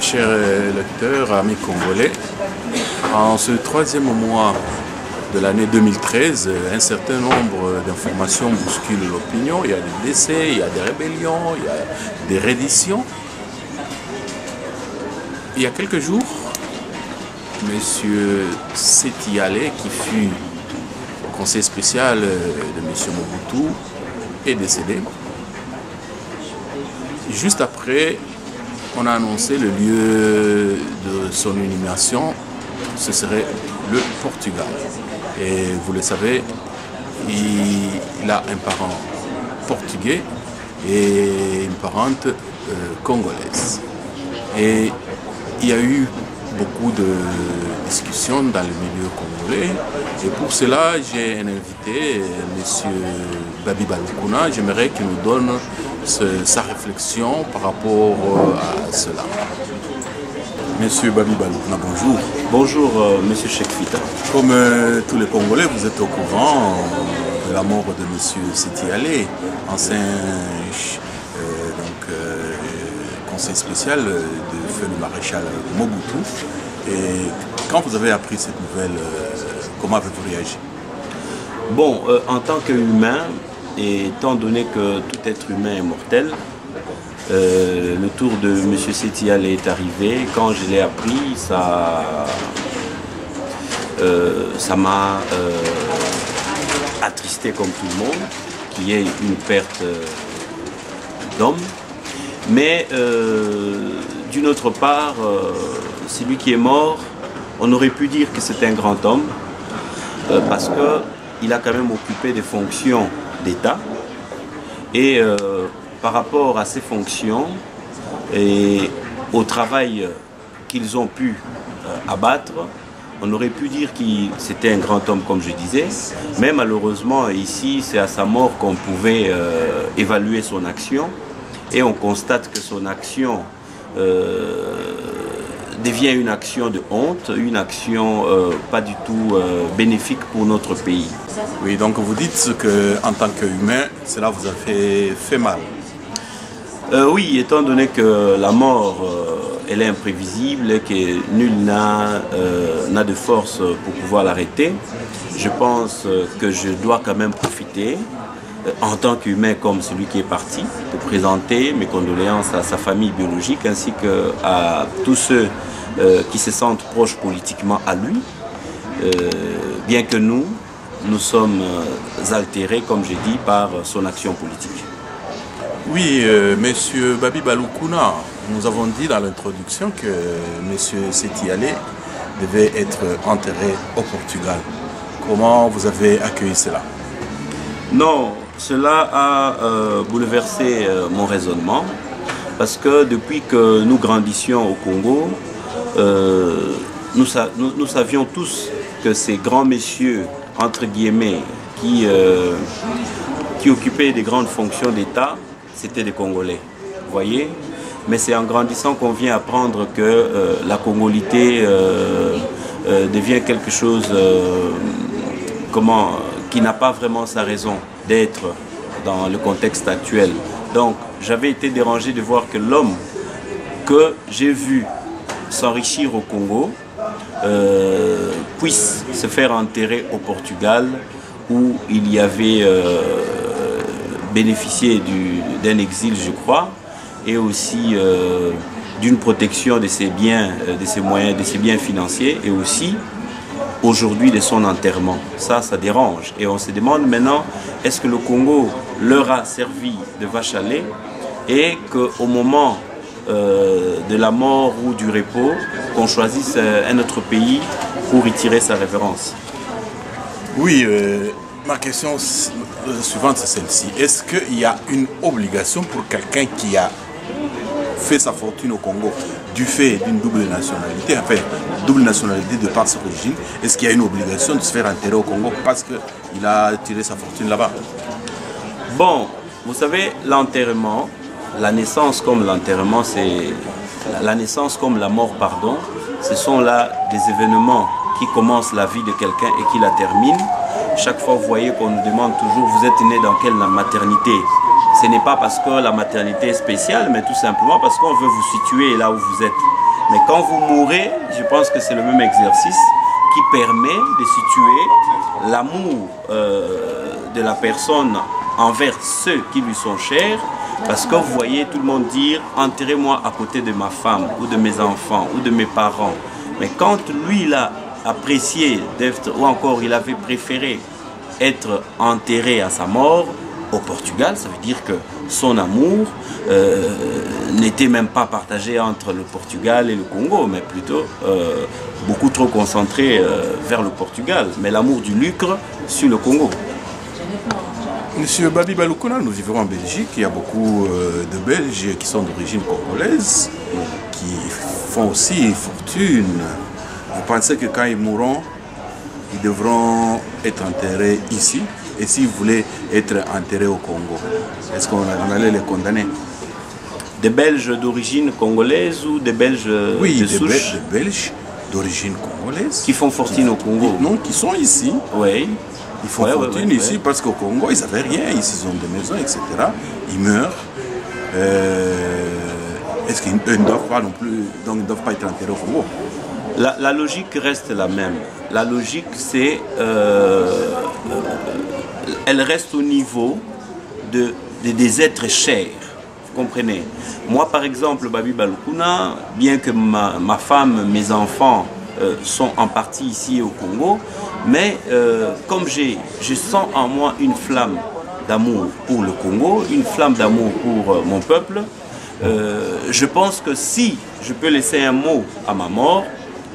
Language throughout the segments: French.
Chers lecteurs, amis congolais, en ce troisième mois de l'année 2013, un certain nombre d'informations bousculent l'opinion. Il y a des décès, il y a des rébellions, il y a des redditions. Il y a quelques jours, M. Séti Alé, qui fut conseiller spécial de M. Mobutu, est décédé. Juste après, on a annoncé le lieu de son inhumation, ce serait le Portugal. Et vous le savez, il a un parent portugais et une parente congolaise. Et il y a eu beaucoup de discussions dans le milieu congolais. Et pour cela, j'ai un invité, M. Babi Balukuna. J'aimerais qu'il nous donne sa réflexion par rapport à cela. Monsieur Babi Balukuna, bonjour. Bonjour, Monsieur Chekfita. Comme tous les Congolais, vous êtes au courant de la mort de Monsieur Séti Alé, ancien conseil spécial de feu le maréchal Mobutu. Et quand vous avez appris cette nouvelle, comment avez-vous réagi? Bon, en tant qu'humain, et étant donné que tout être humain est mortel, le tour de M. Séti Alé est arrivé. Quand je l'ai appris, ça m'a attristé comme tout le monde, qu'il y ait une perte d'homme. Mais d'une autre part, celui qui est mort, on aurait pu dire que c'est un grand homme, parce qu'il a quand même occupé des fonctions d'État. Et par rapport à ces fonctions et au travail qu'ils ont pu abattre, on aurait pu dire que c'était un grand homme, comme je disais. Mais malheureusement, ici, c'est à sa mort qu'on pouvait évaluer son action. Et on constate que son action devient une action de honte, une action pas du tout bénéfique pour notre pays. Oui, donc vous dites qu'en tant qu'humain, cela vous a fait mal. Oui, étant donné que la mort, elle est imprévisible et que nul n'a de force pour pouvoir l'arrêter, je pense que je dois quand même profiter, en tant qu'humain comme celui qui est parti, de présenter mes condoléances à sa famille biologique ainsi qu'à tous ceux qui se sentent proches politiquement à lui, bien que nous sommes altérés, comme j'ai dit, par son action politique. Oui, Monsieur Babi Balukuna, nous avons dit dans l'introduction que Monsieur Séti Alé devait être enterré au Portugal. Comment vous avez accueilli cela? Non, cela a bouleversé mon raisonnement, parce que depuis que nous grandissions au Congo, nous savions tous que ces grands messieurs, entre guillemets, qui occupaient des grandes fonctions d'État, c'était des Congolais, vous voyez. Mais c'est en grandissant qu'on vient apprendre que la congolité devient quelque chose qui n'a pas vraiment sa raison d'être dans le contexte actuel. Donc j'avais été dérangé de voir que l'homme que j'ai vu s'enrichir au Congo puisse se faire enterrer au Portugal, où il y avait bénéficié d'un exil, je crois, et aussi d'une protection de ses biens, de ses moyens, de ses biens financiers, et aussi aujourd'hui de son enterrement. Ça dérange. Et on se demande maintenant, est-ce que le Congo leur a servi de vache à lait et qu'au moment de la mort ou du repos, qu'on choisisse un autre pays pour y tirer sa révérence? Oui, ma question suivante c'est celle-ci. Est-ce qu'il y a une obligation pour quelqu'un qui a fait sa fortune au Congo du fait d'une double nationalité, enfin double nationalité de par sa origine, est-ce qu'il y a une obligation de se faire enterrer au Congo parce qu'il a tiré sa fortune là-bas? Bon, vous savez, l'enterrement, la naissance comme l'enterrement, c'est la naissance comme la mort, pardon, ce sont là des événements qui commencent la vie de quelqu'un et qui la terminent. Chaque fois, vous voyez qu'on nous demande toujours, vous êtes né dans quelle maternité? Ce n'est pas parce que la maternité est spéciale, mais tout simplement parce qu'on veut vous situer là où vous êtes. Mais quand vous mourrez, je pense que c'est le même exercice qui permet de situer l'amour de la personne envers ceux qui lui sont chers. Parce que vous voyez tout le monde dire « enterrez-moi à côté de ma femme ou de mes enfants ou de mes parents ». Mais quand lui, il a apprécié d'être, ou encore il avait préféré être enterré à sa mort au Portugal, ça veut dire que son amour n'était même pas partagé entre le Portugal et le Congo, mais plutôt beaucoup trop concentré vers le Portugal. Mais l'amour du lucre sur le Congo. Monsieur Babi Balukuna, nous vivons en Belgique. Il y a beaucoup de Belges qui sont d'origine congolaise, qui font aussi fortune. Vous pensez que quand ils mourront, ils devront être enterrés ici? Et s'ils voulaient être enterrés au Congo, est-ce qu'on allait les condamner? Des Belges d'origine congolaise ou des Belges de souche? Des Belges d'origine congolaise. Qui font fortune au Congo? Non, qui sont ici. Oui. Ils font fortune ici parce qu'au Congo, ils n'avaient rien. Ici, ils ont des maisons, etc. Ils meurent. Est-ce qu'ils ne doivent pas non plus, donc ils ne doivent pas être enterrés au Congo? La logique reste la même. La logique, c'est... elle reste au niveau des êtres chers. Vous comprenez? Moi, par exemple, Babi Balukuna, bien que ma femme, mes enfants sont en partie ici au Congo, mais comme je sens en moi une flamme d'amour pour le Congo, une flamme d'amour pour mon peuple, je pense que si je peux laisser un mot à ma mort,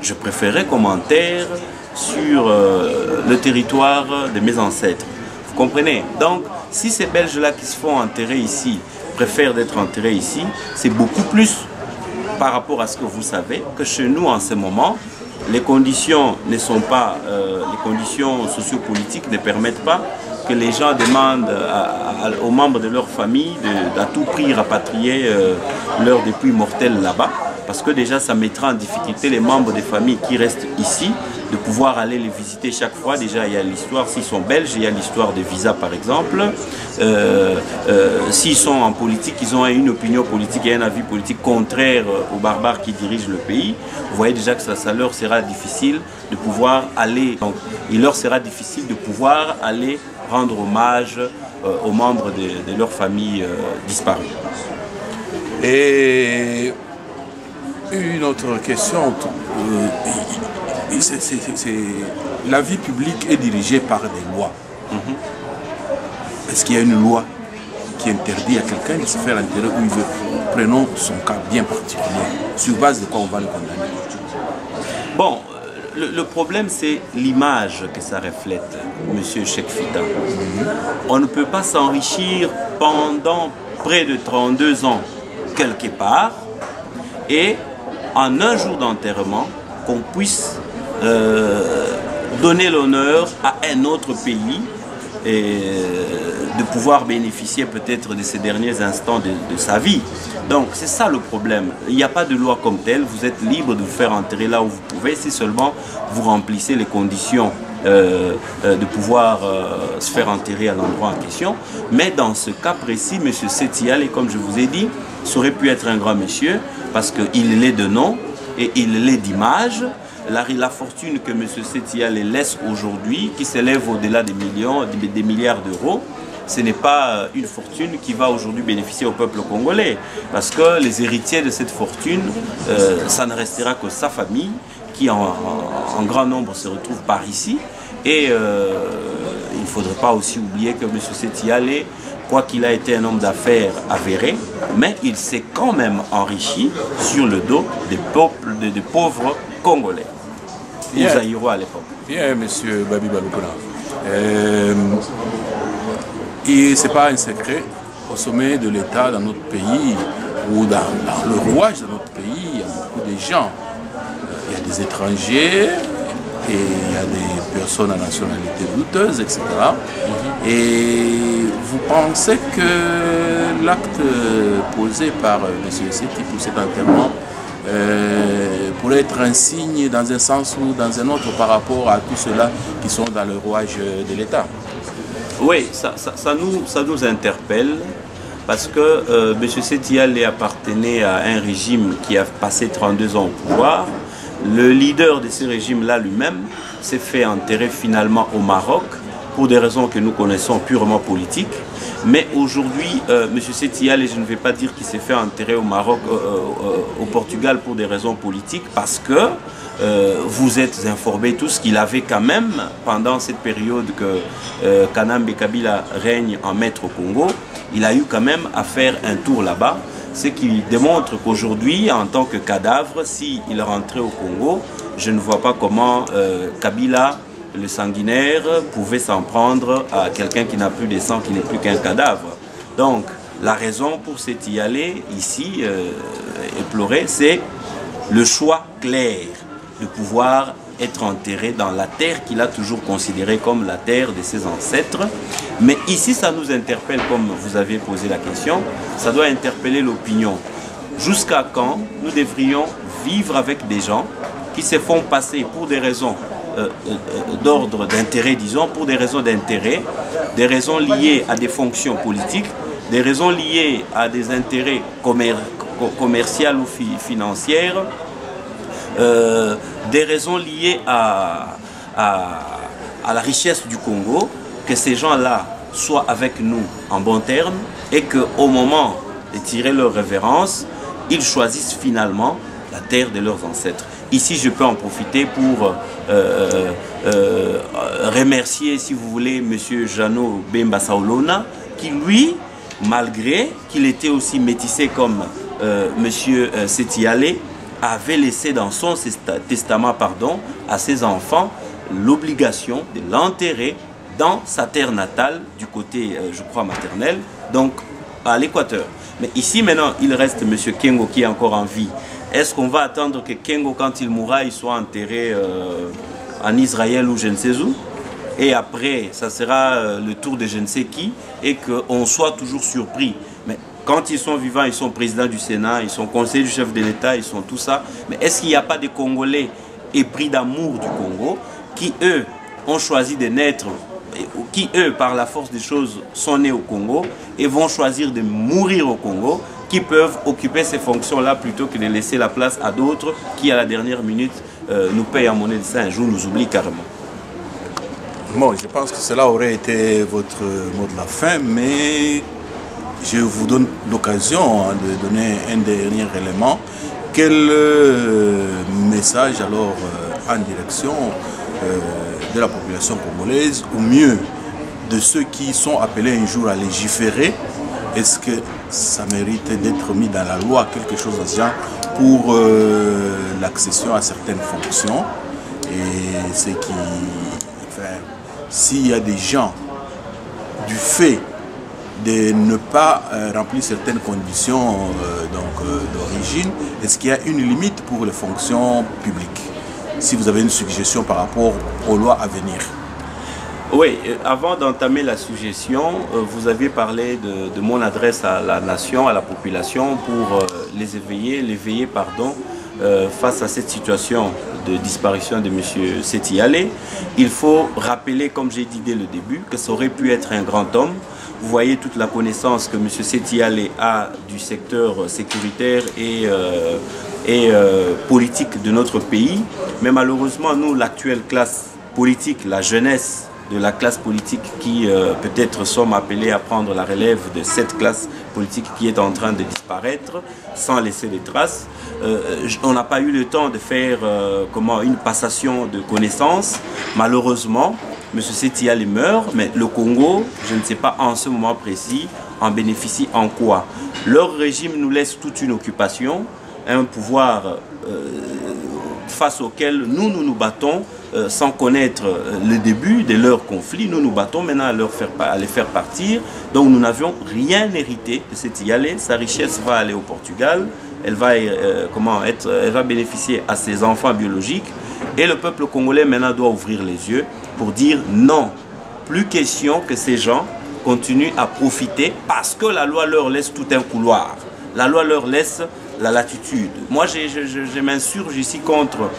je préférerais qu'on m'enterre sur le territoire de mes ancêtres. Vous comprenez? Donc, si ces Belges-là qui se font enterrer ici préfèrent d'être enterrés ici, c'est beaucoup plus par rapport à ce que vous savez que chez nous en ce moment, les conditions ne sont pas, les conditions sociopolitiques ne permettent pas que les gens demandent aux membres de leur famille d'à tout prix rapatrier leur dépouille mortelle là-bas, parce que déjà ça mettra en difficulté les membres des familles qui restent ici de pouvoir aller les visiter chaque fois. Déjà il y a l'histoire, s'ils sont belges, il y a l'histoire des visas par exemple. S'ils sont en politique, ils ont une opinion politique et un avis politique contraire aux barbares qui dirigent le pays. Vous voyez déjà que ça leur sera difficile de pouvoir aller, donc il leur sera difficile de pouvoir aller rendre hommage aux membres de leur famille disparue. Et une autre question, la vie publique est dirigée par des lois. Est-ce qu'il y a une loi qui interdit à quelqu'un de se faire enterrer où il veut? Prenons son cas bien particulier. Sur base de quoi on va le condamner? Bon, le problème c'est l'image que ça reflète, monsieur Cheikh Fita. On ne peut pas s'enrichir pendant près de 32 ans quelque part et en un jour d'enterrement qu'on puisse donner l'honneur à un autre pays et de pouvoir bénéficier peut-être de ces derniers instants de sa vie. Donc c'est ça le problème. Il n'y a pas de loi comme telle. Vous êtes libre de vous faire enterrer là où vous pouvez si seulement vous remplissez les conditions de pouvoir se faire enterrer à l'endroit en question. Mais dans ce cas précis, M. Setial, et comme je vous ai dit, ça aurait pu être un grand monsieur parce qu'il l'est de nom et il l'est d'image. La fortune que M. Setial laisse aujourd'hui, qui s'élève au-delà des millions, des milliards d'euros, ce n'est pas une fortune qui va aujourd'hui bénéficier au peuple congolais. Parce que les héritiers de cette fortune, ça ne restera que sa famille, qui en grand nombre se retrouve par ici. Et il ne faudrait pas aussi oublier que M. Setial est, quoi qu'il a été un homme d'affaires avéré, mais il s'est quand même enrichi sur le dos des peuples, des pauvres Congolais. Aux Zaïrois à l'époque. Bien, M. Babi Balukuna. Et ce n'est pas un secret, au sommet de l'État dans notre pays, ou dans le rouage de notre pays, il y a beaucoup de gens. Il y a des étrangers, et il y a des personnes à nationalité douteuse, etc. Et vous pensez que l'acte posé par M. Seti pour cet enterrement pourrait être un signe dans un sens ou dans un autre par rapport à tous ceux-là qui sont dans le rouage de l'État? Oui, ça nous interpelle parce que M. Séti Alé appartenait à un régime qui a passé 32 ans au pouvoir. Le leader de ce régime-là lui-même s'est fait enterrer finalement au Maroc pour des raisons que nous connaissons purement politiques. Mais aujourd'hui, M. Séti Alé, je ne vais pas dire qu'il s'est fait enterrer au Maroc, au Portugal pour des raisons politiques, parce que vous êtes informés tous qu'il avait quand même, pendant cette période que Kanambe Kabila règne en maître au Congo, il a eu quand même à faire un tour là-bas, ce qui démontre qu'aujourd'hui, en tant que cadavre, s'il rentrait au Congo, je ne vois pas comment Kabila, le sanguinaire, pouvait s'en prendre à quelqu'un qui n'a plus de sang, qui n'est plus qu'un cadavre. Donc, la raison pour Séti Alé, ici, éplorée, c'est le choix clair de pouvoir être enterré dans la terre qu'il a toujours considérée comme la terre de ses ancêtres. Mais ici, ça nous interpelle, comme vous avez posé la question, ça doit interpeller l'opinion. Jusqu'à quand nous devrions vivre avec des gens qui se font passer pour des raisons d'ordre d'intérêt, disons, pour des raisons d'intérêt, des raisons liées à des fonctions politiques, des raisons liées à des intérêts commerciaux ou financiers, des raisons liées à la richesse du Congo, que ces gens-là soient avec nous en bons termes et qu'au moment de tirer leur révérence, ils choisissent finalement la terre de leurs ancêtres. Ici, je peux en profiter pour remercier, si vous voulez, M. Jeannot Bemba Saolona, qui lui, malgré qu'il était aussi métissé comme M. Séti Alé, avait laissé dans son testament à ses enfants l'obligation de l'enterrer dans sa terre natale, du côté, je crois, maternel, donc à l'Équateur. Mais ici, maintenant, il reste M. Kengo qui est encore en vie. Est-ce qu'on va attendre que Kengo, quand il mourra, il soit enterré en Israël ou je ne sais où? Et après, ça sera le tour de je ne sais qui, et qu'on soit toujours surpris. Mais quand ils sont vivants, ils sont présidents du Sénat, ils sont conseillers du chef de l'État, ils sont tout ça. Mais est-ce qu'il n'y a pas des Congolais épris d'amour du Congo, qui eux ont choisi de naître, qui eux, par la force des choses, sont nés au Congo et vont choisir de mourir au Congo, qui peuvent occuper ces fonctions-là plutôt que de laisser la place à d'autres qui, à la dernière minute, nous payent en monnaie de ça, un jour nous oublient carrément. Bon, je pense que cela aurait été votre mot de la fin, mais je vous donne l'occasion de donner un dernier élément. Quel message alors en direction de la population congolaise, ou mieux de ceux qui sont appelés un jour à légiférer? Est-ce que ça mérite d'être mis dans la loi, quelque chose de ce genre, pour l'accession à certaines fonctions? Et c'est qui, enfin, s'il y a des gens, du fait de ne pas remplir certaines conditions d'origine, est-ce qu'il y a une limite pour les fonctions publiques? Si vous avez une suggestion par rapport aux lois à venir. Oui, avant d'entamer la suggestion, vous aviez parlé de mon adresse à la nation, à la population, pour l'éveiller, face à cette situation de disparition de M. Séti Alé. Il faut rappeler, comme j'ai dit dès le début, que ça aurait pu être un grand homme. Vous voyez toute la connaissance que M. Séti Alé a du secteur sécuritaire et politique de notre pays. Mais malheureusement, nous, l'actuelle classe politique, la jeunesse de la classe politique qui peut-être sommes appelés à prendre la relève de cette classe politique qui est en train de disparaître sans laisser de traces. On n'a pas eu le temps de faire une passation de connaissances. Malheureusement, M. Séti Alé meurt, mais le Congo, je ne sais pas en ce moment précis, en bénéficie en quoi. Leur régime nous laisse toute une occupation, un pouvoir face auquel nous battons sans connaître le début de leur conflit. Nous nous battons maintenant à les faire partir. Donc nous n'avions rien hérité de Séti Alé. Sa richesse va aller au Portugal. Elle va bénéficier à ses enfants biologiques. Et le peuple congolais maintenant doit ouvrir les yeux pour dire non. Plus question que ces gens continuent à profiter parce que la loi leur laisse tout un couloir. La loi leur laisse la latitude. Moi, je m'insurge ici contre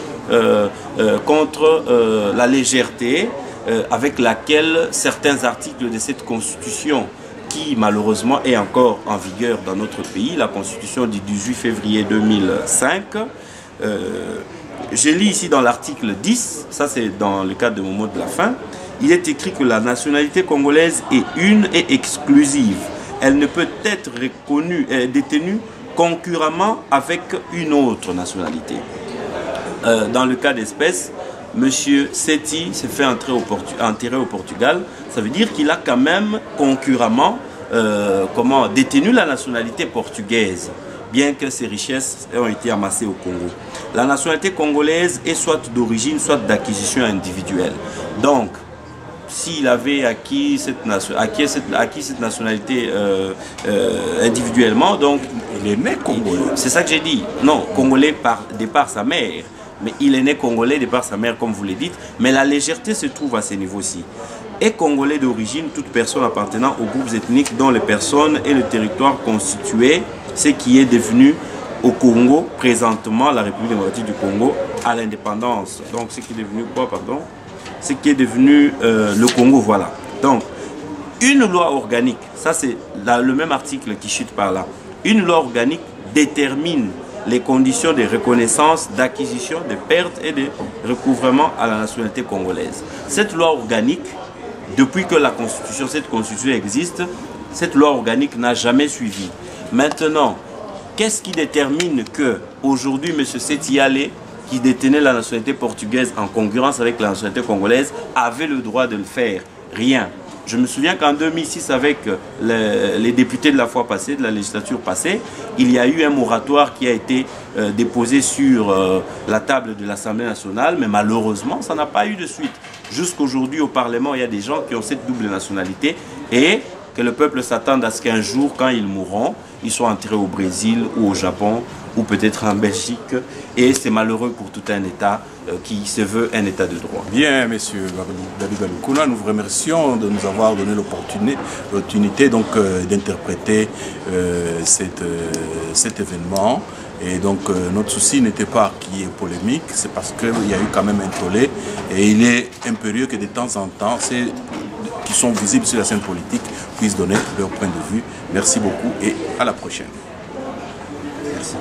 la légèreté avec laquelle certains articles de cette constitution qui malheureusement est encore en vigueur dans notre pays, la Constitution du 18 février 2005. Je lis ici dans l'article 10, ça c'est dans le cadre de mon mot de la fin, il est écrit que la nationalité congolaise est une et exclusive. Elle ne peut être reconnue et détenue concurremment avec une autre nationalité. Dans le cas d'espèce, M. Seti s'est fait enterrer au Portugal. Ça veut dire qu'il a quand même concurremment détenu la nationalité portugaise, bien que ses richesses ont été amassées au Congo. La nationalité congolaise est soit d'origine, soit d'acquisition individuelle. Donc, s'il avait acquis cette nationalité individuellement, donc il est né congolais. C'est ça que j'ai dit. Non, congolais de par sa mère. Mais il est né congolais de par sa mère, comme vous le dites. Mais la légèreté se trouve à ce niveau-ci. Est congolais d'origine toute personne appartenant aux groupes ethniques dont les personnes et le territoire constituaient ce qui est devenu au Congo, présentement la République démocratique du Congo, à l'indépendance. Donc ce qui est devenu quoi, pardon? Ce qui est devenu le Congo, voilà. Donc, une loi organique, ça c'est le même article qui chute par là. Une loi organique détermine les conditions de reconnaissance, d'acquisition, de perte et de recouvrement à la nationalité congolaise. Cette loi organique, depuis que cette constitution existe, cette loi organique n'a jamais suivi. Maintenant, qu'est-ce qui détermine que aujourd'hui M. Seti Ale, qui détenait la nationalité portugaise en concurrence avec la nationalité congolaise, avait le droit de le faire? Rien. Je me souviens qu'en 2006, avec les députés de la fois passée, de la législature passée, il y a eu un moratoire qui a été déposé sur la table de l'Assemblée nationale, mais malheureusement, ça n'a pas eu de suite. Jusqu'aujourd'hui, au Parlement, il y a des gens qui ont cette double nationalité et que le peuple s'attende à ce qu'un jour, quand ils mourront, ils soient enterrés au Brésil ou au Japon ou peut-être en Belgique. Et c'est malheureux pour tout un État qui se veut un État de droit. Bien, messieurs David Galukuna, nous vous remercions de nous avoir donné l'opportunité d'interpréter cet événement. Et donc notre souci n'était pas qu'il y ait polémique, c'est parce qu'il y a eu quand même un tollé. Et il est impérieux que de temps en temps, ceux qui sont visibles sur la scène politique puissent donner leur point de vue. Merci beaucoup et à la prochaine. Merci.